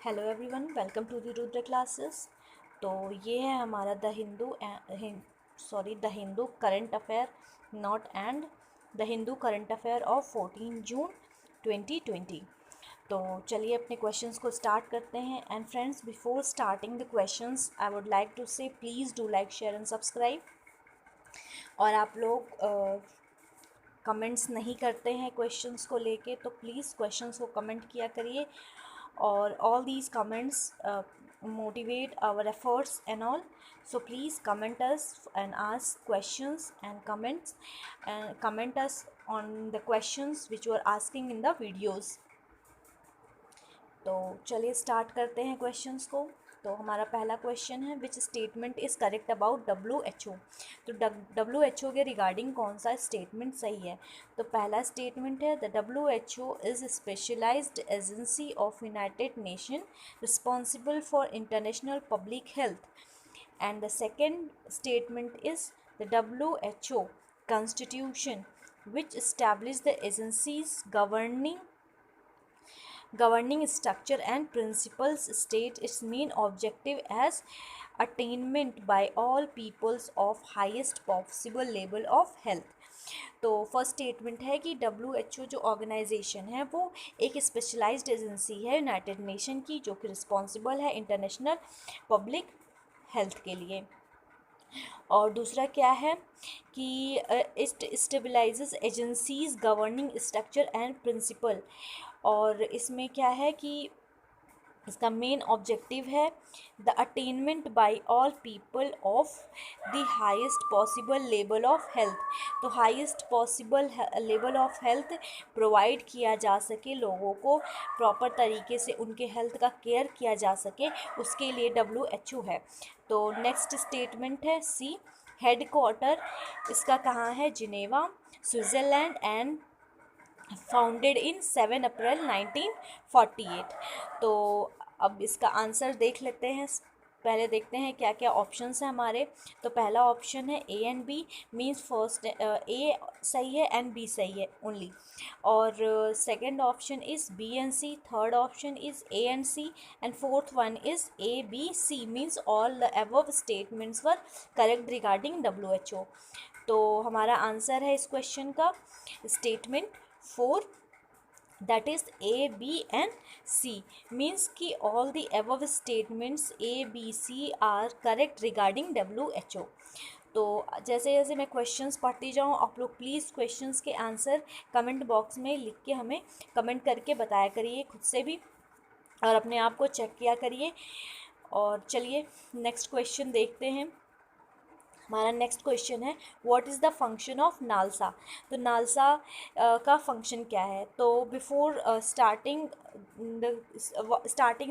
Hello everyone, welcome to the Rudra classes. तो ये है हमारा the Hindu current affair note and the Hindu current affair of 14 June 2020। तो चलिए अपने क्वेश्चंस को स्टार्ट करते हैं। And friends, before starting the questions I would like to say please do like, share and subscribe. और आप लोग कमेंट्स नहीं करते हैं क्वेश्चंस को लेके, तो प्लीज़ क्वेश्चंस को कमेंट किया करिए। और all these comments motivate our efforts and all, so please comment us and ask questions and comment us on the questions which you are asking in the videos। तो चलिए start करते हैं questions को। तो हमारा पहला क्वेश्चन है, which statement is correct about WHO। तो WHO के रिगार्डिंग कौन सा स्टेटमेंट सही है। तो पहला स्टेटमेंट है, the WHO is specialised agency of United Nation responsible for international public health. And the second statement is the WHO constitution which established the agencies governing structure and principles state its main objective as attainment by all peoples of highest possible level of health। तो first statement है कि WHO जो organisation है वो एक specialised agency है United nation की, जो कि रिस्पॉन्सिबल है इंटरनेशनल पब्लिक हेल्थ के लिए। और दूसरा क्या है कि it stabilises agencies governing structure and principle. और इसमें क्या है कि इसका मेन ऑब्जेक्टिव है the attainment by all people of the highest possible level of health. तो highest possible level of health provide किया जा सके, लोगों को प्रॉपर तरीके से उनके हेल्थ का केयर किया जा सके, उसके लिए WHO है। तो नेक्स्ट स्टेटमेंट है सी, हेड क्वार्टर इसका कहाँ है, Geneva, Switzerland and founded in 7 अप्रैल 1948। तो अब इसका आंसर देख लेते हैं। पहले देखते हैं क्या क्या ऑप्शंस हैं हमारे। तो पहला ऑप्शन है A and B, means first A सही है एंड B सही है ओनली। और second option is B and C, third option is A and C, and fourth one is A B C, means all the above statements were correct regarding WHO। तो हमारा answer है इस question का statement 4, that is A, B and C, means कि all the above statements A, B, C are correct regarding WHO। तो जैसे जैसे मैं क्वेश्चंस पढ़ती जाऊँ, आप लोग प्लीज़ क्वेश्चंस के आंसर कमेंट बॉक्स में लिख के हमें कमेंट करके बताया करिए खुद से भी, और अपने आप को चेक किया करिए। और चलिए नेक्स्ट क्वेश्चन देखते हैं। हमारा नेक्स्ट क्वेश्चन है, what is the function of NALSA. तो नालसा का फंक्शन क्या है। तो before starting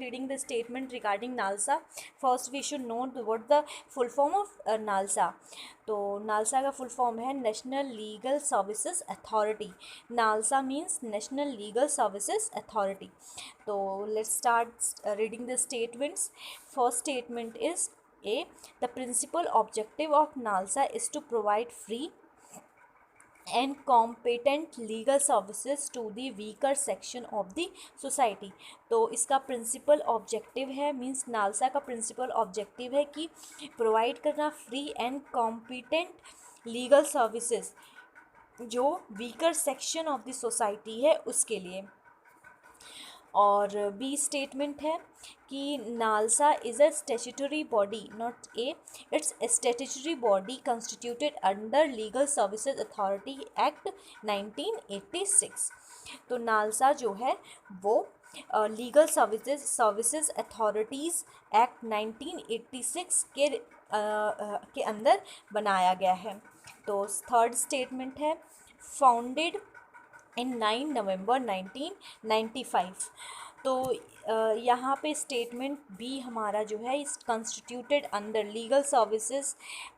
reading the statement regarding NALSA, first we should know what the full form of NALSA. तो नालसा का फुल फॉर्म है national legal services authority. NALSA means national legal services authority. तो let's start reading the statements. First statement is A, the principal objective of NALSA is to provide free and competent legal services to the weaker section of the society। तो इसका principal objective है, means NALSA का principal objective है कि provide करना free and competent legal services जो weaker section of the society है उसके लिए। और बी स्टेटमेंट है कि NALSA is a statutory body, not a, it's statutory body constituted under legal services authority act 1986। तो नालसा जो है वो लीगल सर्विसेज अथॉरिटीज़ एक्ट 1986 के अंदर बनाया गया है। तो थर्ड स्टेटमेंट है, फाउंडेड इन 9 नवंबर 1995। तो यहाँ पे स्टेटमेंट बी हमारा जो है इस constituted under legal services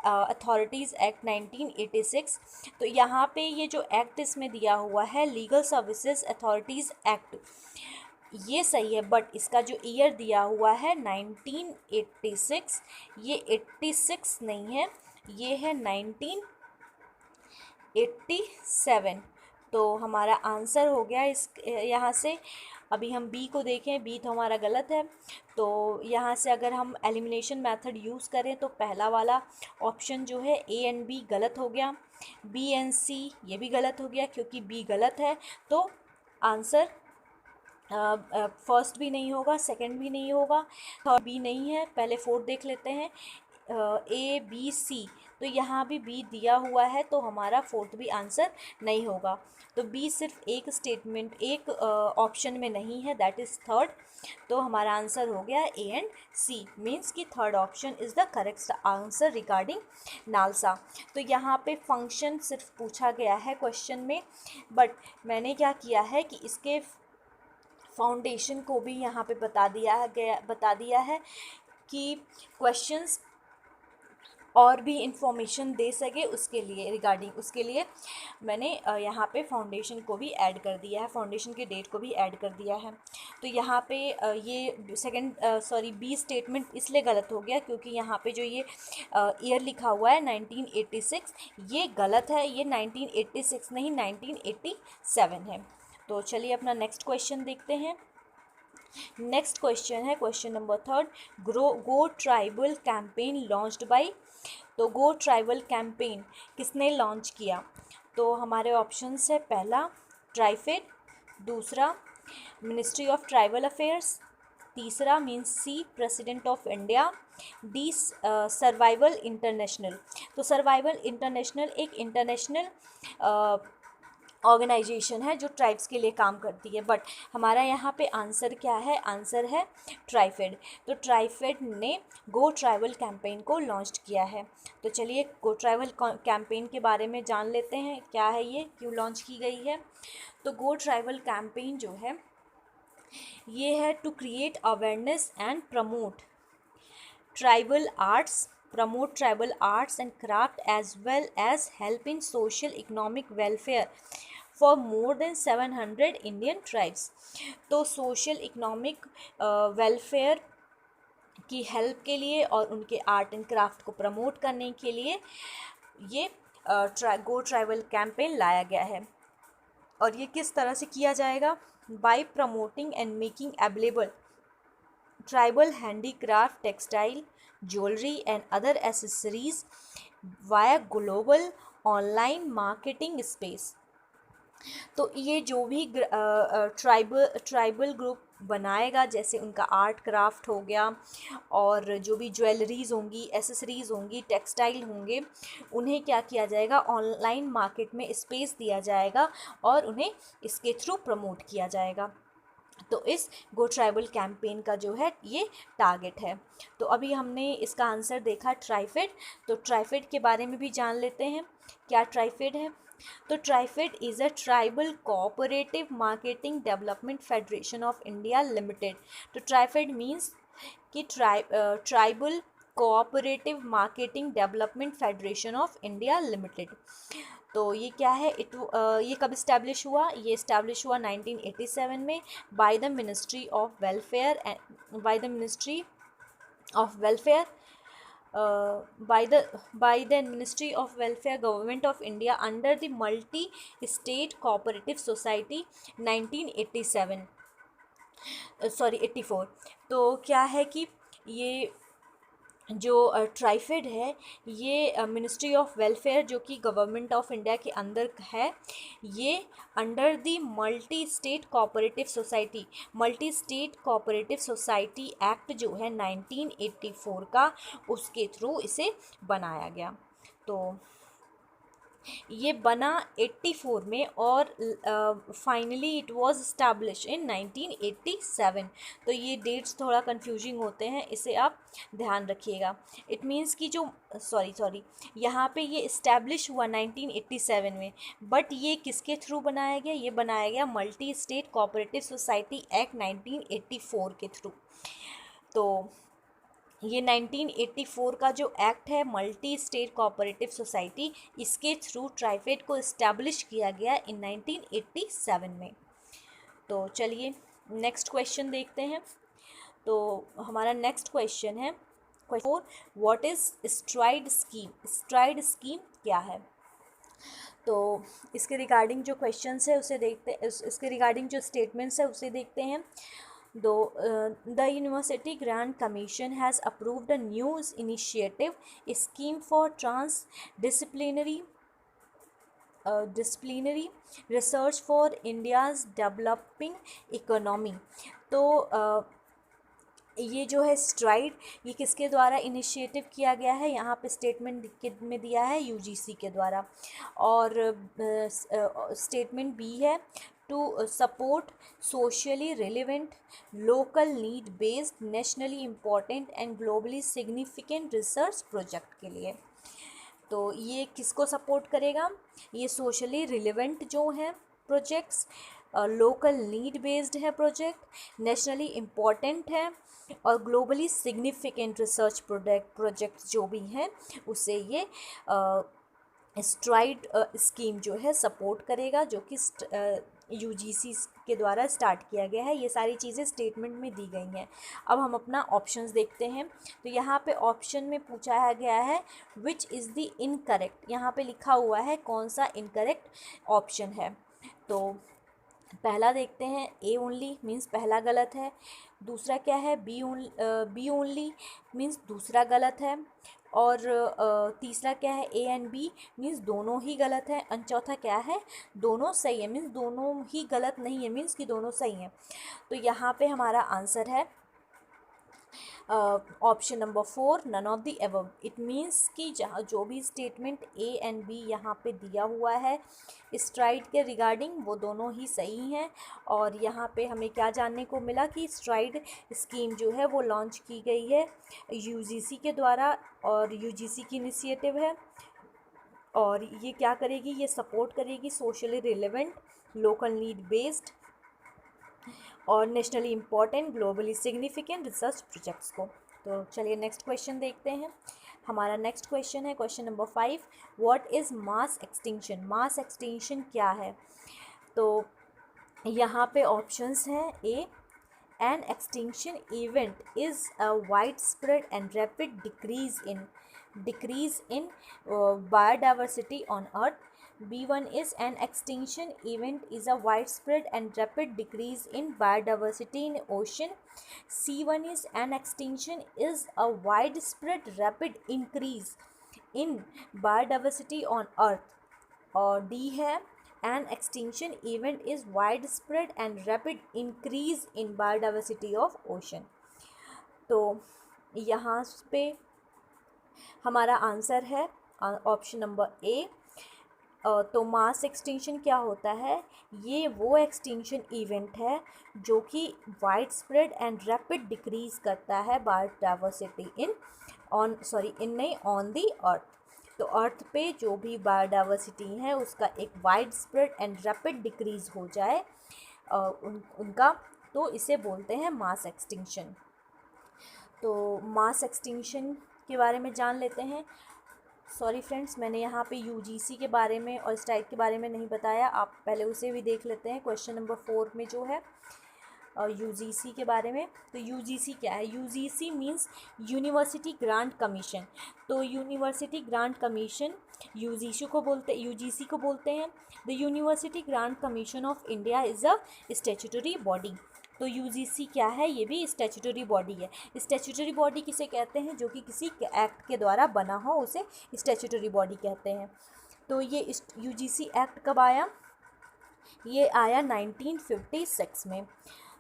authorities act 1986। तो यहाँ पे ये जो एक्ट इसमें दिया हुआ है लीगल सर्विसेज अथॉरिटीज़ एक्ट, ये सही है, बट इसका जो ईयर दिया हुआ है 1986, ये 86 नहीं है, ये है 1987। तो हमारा आंसर हो गया इस यहाँ से अभी हम बी को देखें, बी तो हमारा गलत है। तो यहाँ से अगर हम एलिमिनेशन मेथड यूज़ करें तो पहला वाला ऑप्शन जो है ए एंड बी गलत हो गया, बी एंड सी ये भी गलत हो गया, क्योंकि बी गलत है तो आंसर फर्स्ट भी नहीं होगा, सेकंड भी नहीं होगा, थर्ड बी नहीं है। पहले फोर्थ देख लेते हैं, ए बी सी, तो यहाँ भी बी दिया हुआ है तो हमारा फोर्थ भी आंसर नहीं होगा। तो बी सिर्फ एक स्टेटमेंट, एक ऑप्शन में नहीं है, दैट इज़ थर्ड। तो हमारा आंसर हो गया ए एंड सी, मीन्स कि third option is the correct answer regarding NALSA. तो यहाँ पे फंक्शन सिर्फ पूछा गया है क्वेश्चन में, बट मैंने क्या किया है कि इसके फाउंडेशन को भी यहाँ पे बता दिया है कि क्वेश्चंस और भी इंफॉर्मेशन दे सके उसके लिए, रिगार्डिंग उसके लिए मैंने यहाँ पे फाउंडेशन को भी ऐड कर दिया है, फाउंडेशन की डेट को भी ऐड कर दिया है। तो यहाँ पे ये सेकंड बी स्टेटमेंट इसलिए गलत हो गया क्योंकि यहाँ पे जो ये ईयर लिखा हुआ है 1986, ये गलत है, ये 1986 नहीं 1987 है। तो चलिए अपना नेक्स्ट क्वेश्चन देखते हैं। नेक्स्ट क्वेश्चन है question number third, go tribal campaign launched by. तो गो ट्राइबल कैंपेन किसने लॉन्च किया? तो हमारे ऑप्शंस है, पहला ट्राइफेड, दूसरा मिनिस्ट्री ऑफ ट्राइबल अफेयर्स, तीसरा means C president of India, D survival international. तो सर्वाइवल इंटरनेशनल एक इंटरनेशनल ऑर्गेनाइजेशन है जो ट्राइब्स के लिए काम करती है, बट हमारा यहाँ पे आंसर क्या है? आंसर है ट्राइफेड। तो ट्राइफेड ने गो ट्राइबल कैंपेन को लॉन्च किया है। तो चलिए गो ट्राइबल कैंपेन के बारे में जान लेते हैं, क्या है ये, क्यों लॉन्च की गई है। तो गो ट्राइबल कैंपेन जो है ये है to create awareness and promote tribal arts, promote tribal arts and craft, as well as help in social economic welfare for more than 700 Indian tribes। तो सोशल इकोनॉमिक वेलफेयर की help के लिए और उनके आर्ट एंड क्राफ्ट को promote करने के लिए ये गो ट्राइबल कैंपेन लाया गया है। और ये किस तरह से किया जाएगा? Bye promoting and making available tribal handicraft, textile, jewelry and other accessories via global online marketing space। तो ये जो भी ट्राइबल ग्रुप बनाएगा, जैसे उनका आर्ट क्राफ्ट हो गया और जो भी ज्वेलरीज़ होंगी, एसेसरीज़ होंगी, टेक्सटाइल होंगे, उन्हें क्या किया जाएगा? ऑनलाइन मार्केट में स्पेस दिया जाएगा और उन्हें इसके थ्रू प्रमोट किया जाएगा। तो इस गो ट्राइबल कैंपेन का जो है ये टारगेट है। तो अभी हमने इसका आंसर देखा ट्राइफेड। तो ट्राइफेड के बारे में भी जान लेते हैं, क्या ट्राइफेड है। तो TRIFED is a tribal cooperative marketing development federation of India limited. तो ट्राइफेड मीन्स कि tribal cooperative marketing development federation of India limited. तो ये क्या है? ये कब इस्टेब्लिश हुआ? ये इस्टेब्लिश हुआ 1987 में by the ministry of welfare by the ministry of welfare by the Ministry of Welfare, Government of India under the Multi State Cooperative Society 1987 84। तो क्या है कि ये जो ट्राइफेड है ये मिनिस्ट्री ऑफ वेलफेयर जो कि गवर्नमेंट ऑफ इंडिया के अंदर है, ये under the multi state cooperative society act जो है 1984 का, उसके थ्रू इसे बनाया गया। तो ये बना 84 में और finally it was establish in 1987। तो ये डेट्स थोड़ा कंफ्यूजिंग होते हैं, इसे आप ध्यान रखिएगा। इट मीन्स कि जो सॉरी यहाँ पे ये इस्टेब्लिश हुआ 1987 में, बट ये किसके थ्रू बनाया गया? ये बनाया गया multi state cooperative society act 1984 के थ्रू। तो ये 1984 का जो एक्ट है मल्टी स्टेट कोऑपरेटिव सोसाइटी, इसके थ्रू ट्राइफेड को इस्टेब्लिश किया गया इन 1987 में। तो चलिए नेक्स्ट क्वेश्चन देखते हैं। तो हमारा नेक्स्ट क्वेश्चन है question 4, what is STRIDE scheme? STRIDE scheme क्या है? तो इसके रिगार्डिंग जो क्वेश्चंस है उसे देखते इसके रिगार्डिंग जो स्टेटमेंट्स है उसे देखते हैं। The University Grant Commission has approved a new initiative, a scheme for disciplinary research for India's developing economy। तो ये जो है स्ट्राइड, ये किसके द्वारा इनिशिएटिव किया गया है, यहाँ पे स्टेटमेंट में दिया है यूजीसी के द्वारा। और स्टेटमेंट बी है to support socially relevant local need based nationally important and globally significant research project के लिए। तो ये किसको सपोर्ट करेगा, ये सोशली रिलेवेंट जो हैं प्रोजेक्ट्स, लोकल नीड बेस्ड है प्रोजेक्ट, नेशनली इम्पॉर्टेंट है और ग्लोबली सिग्निफिकेंट रिसर्च प्रोजेक्ट जो भी हैं उसे ये स्ट्राइड स्कीम जो है सपोर्ट करेगा, जो कि यूजीसी के द्वारा स्टार्ट किया गया है। ये सारी चीज़ें स्टेटमेंट में दी गई हैं। अब हम अपना ऑप्शंस देखते हैं। तो यहाँ पे ऑप्शन में पूछा गया है विच इज़ द इनकरेक्ट, यहाँ पे लिखा हुआ है कौन सा इनकरेक्ट ऑप्शन है। तो पहला देखते हैं, ए ओनली मीन्स पहला गलत है। दूसरा क्या है, बी ओनली मीन्स दूसरा गलत है। और तीसरा क्या है, ए एंड बी मीन्स दोनों ही गलत है। और चौथा क्या है, दोनों सही है मीन्स दोनों ही गलत नहीं है मीन्स कि दोनों सही हैं। तो यहाँ पे हमारा आंसर है option number 4 none of the above. It means कि जहाँ जो भी स्टेटमेंट ए एंड बी यहाँ पे दिया हुआ है स्ट्राइड के रिगार्डिंग वो दोनों ही सही हैं। और यहाँ पे हमें क्या जानने को मिला कि स्ट्राइड स्कीम जो है वो लॉन्च की गई है यूजीसी के द्वारा और यूजीसी की इनिशिएटिव है। और ये क्या करेगी, ये सपोर्ट करेगी socially relevant local need based और nationally important globally significant research projects को। तो चलिए नेक्स्ट क्वेश्चन देखते हैं। हमारा नेक्स्ट क्वेश्चन है question number 5, what is mass extinction. Mass extinction क्या है। तो यहाँ पे ऑप्शंस हैं, A an extinction event is a wide spread and rapid decrease in biodiversity on earth। B1 is an extinction event is a widespread and rapid decrease in biodiversity in ocean। C1 is an extinction is a widespread rapid increase in biodiversity on earth। और D है an extinction event is widespread and rapid increase in biodiversity of ocean। तो यहाँ पे हमारा answer है option number A. तो mass extinction क्या होता है, ये वो एक्सटिंक्शन इवेंट है जो कि wide spread and rapid decrease करता है बायोडाइवर्सिटी ऑन दी अर्थ। तो अर्थ पे जो भी बायोडाइवर्सिटी है उसका एक wide spread and rapid decrease हो जाए उनका, तो इसे बोलते हैं मास एक्सटिंक्शन। तो मास एक्सटिंक्शन के बारे में जान लेते हैं। सॉरी फ्रेंड्स, मैंने यहाँ पे यूजीसी के बारे में और स्ट्राइड के बारे में नहीं बताया, आप पहले उसे भी देख लेते हैं। क्वेश्चन नंबर 4 में जो है यूजीसी के बारे में। तो यूजीसी क्या है, UGC means university grant commission. तो यूनिवर्सिटी ग्रांट कमीशन यूजीसी को बोलते हैं। The university grant commission of India is a statutory body. तो यूजीसी क्या है, ये भी स्टैट्यूटरी बॉडी है। स्टैट्यूटरी बॉडी किसे कहते हैं, जो कि किसी एक्ट के द्वारा बना हो उसे स्टैट्यूटरी बॉडी कहते हैं। तो ये यूजीसी एक्ट कब आया, ये आया 1956 में।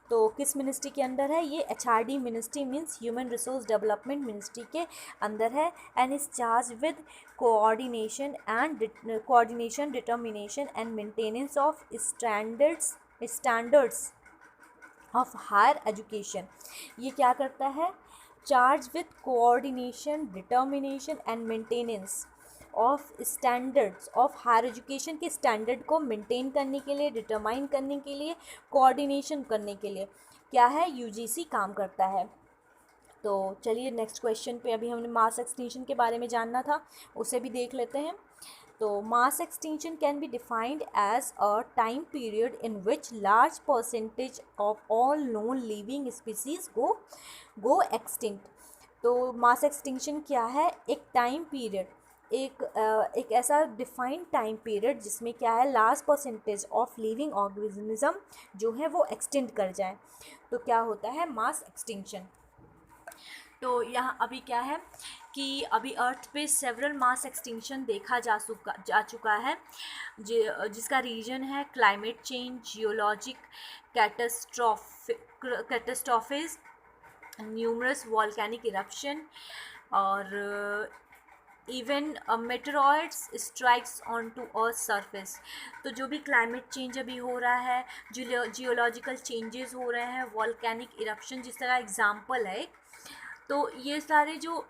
तो किस मिनिस्ट्री के अंदर है, ये HRD ministry means human resource development ministry के अंदर है। And is charge with coordination determination and maintenance of standards of higher education. ये क्या करता है, charge with coordination determination and maintenance of standards of higher education के standard को maintain करने के लिए, डिटरमाइन करने के लिए, कोऑर्डिनेशन करने के लिए क्या है, यूजीसी काम करता है। तो चलिए नेक्स्ट क्वेश्चन पे, अभी हमने मास एक्सटिंक्शन के बारे में जानना था, उसे भी देख लेते हैं। तो mass extinction can be defined as a time period in which large percentage of all known living species go extinct. तो मास एक्सटिंक्शन क्या है, एक टाइम पीरियड एक ऐसा डिफाइंड टाइम पीरियड जिसमें क्या है large percentage of living organism जो है वो एक्सटेंड कर जाए, तो क्या होता है मास एक्सटिंक्शन। तो यहाँ अभी क्या है कि अभी अर्थ पे सेवरल मास एक्सटिंक्शन देखा जा चुका है, जिसका रीजन है climate change, geologic catastrophes, numerous volcanic eruption, और even meteoroids strikes on to earth surface. तो जो भी क्लाइमेट चेंज अभी हो रहा है, जियोलॉजिकल चेंजेस हो रहे हैं, वॉल्केनिक इरप्शन जिस तरह एग्जाम्पल है, तो ये सारे जो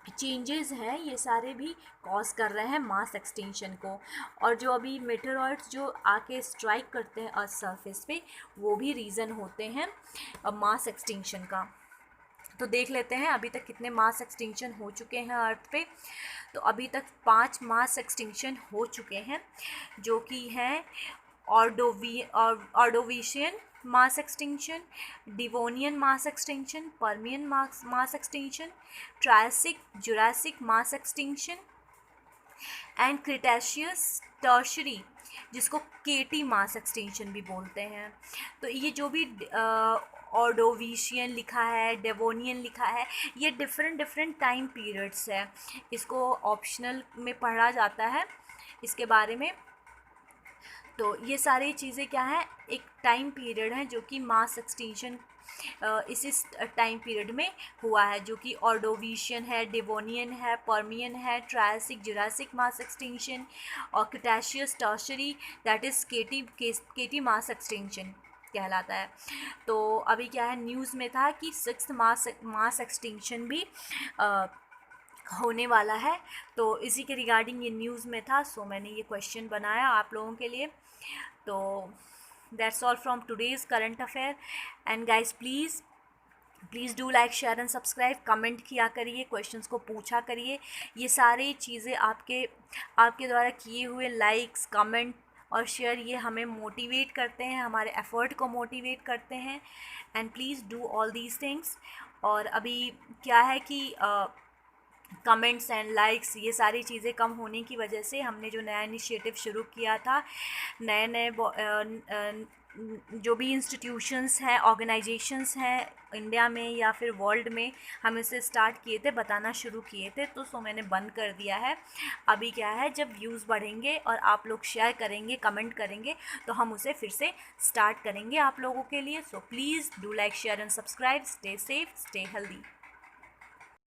चेंजेस हैं ये सारे भी कॉज कर रहे हैं मास एक्सटेंशन को। और जो अभी मेटेरॉइड्स जो आके स्ट्राइक करते हैं अर्थ सरफेस पे, वो भी रीज़न होते हैं मास एक्सटेंशन का। तो देख लेते हैं अभी तक कितने मास एक्सटिंक्शन हो चुके हैं अर्थ पे। तो अभी तक 5 मास एक्सटिंक्शन हो चुके हैं, जो कि हैं Ordovician mass extinction, Devonian mass extinction, Permian mass extinction, Triassic Jurassic mass extinction and Cretaceous tertiary, जिसको केटी मास एक्सटिंक्शन भी बोलते हैं। तो ये जो भी ऑर्डोविशियन लिखा है, डेवोनियन लिखा है, ये डिफरेंट टाइम पीरियड्स है, इसको ऑप्शनल में पढ़ा जाता है इसके बारे में। तो ये सारी चीज़ें क्या है, एक टाइम पीरियड है जो कि मास एक्सटिंक्शन इसी टाइम पीरियड में हुआ है, जो कि ऑर्डोविशियन है, डेवोनियन है, पर्मियन है, ट्रायसिक जुरासिक मास एक्सटिंक्शन, और Cretaceous Tertiary that is KT mass extinction कहलाता है। तो अभी क्या है न्यूज़ में था कि 6th मास एक्सटिंक्शन भी होने वाला है, तो इसी के रिगार्डिंग ये न्यूज़ में था, सो मैंने ये क्वेश्चन बनाया आप लोगों के लिए। तो that's all from today's current affair, and guys please do like share and subscribe, comment किया करिए, क्वेश्चंस को पूछा करिए। ये सारी चीज़ें आपके द्वारा किए हुए लाइक्स, कमेंट और शेयर ये हमें मोटिवेट करते हैं, हमारे एफ़र्ट को मोटिवेट करते हैं, and please do all these things. और अभी क्या है कि कमेंट्स एंड लाइक्स ये सारी चीज़ें कम होने की वजह से हमने जो नया इनिशिएटिव शुरू किया था, नए जो भी इंस्टीट्यूशंस हैं, ऑर्गेनाइजेशंस हैं इंडिया में या फिर वर्ल्ड में, हम इसे स्टार्ट किए थे, बताना शुरू किए थे, तो सो मैंने बंद कर दिया है। अभी क्या है, जब व्यूज़ बढ़ेंगे और आप लोग शेयर करेंगे, कमेंट करेंगे, तो हम उसे फिर से स्टार्ट करेंगे आप लोगों के लिए। So please do like share and subscribe, stay safe, stay healthy.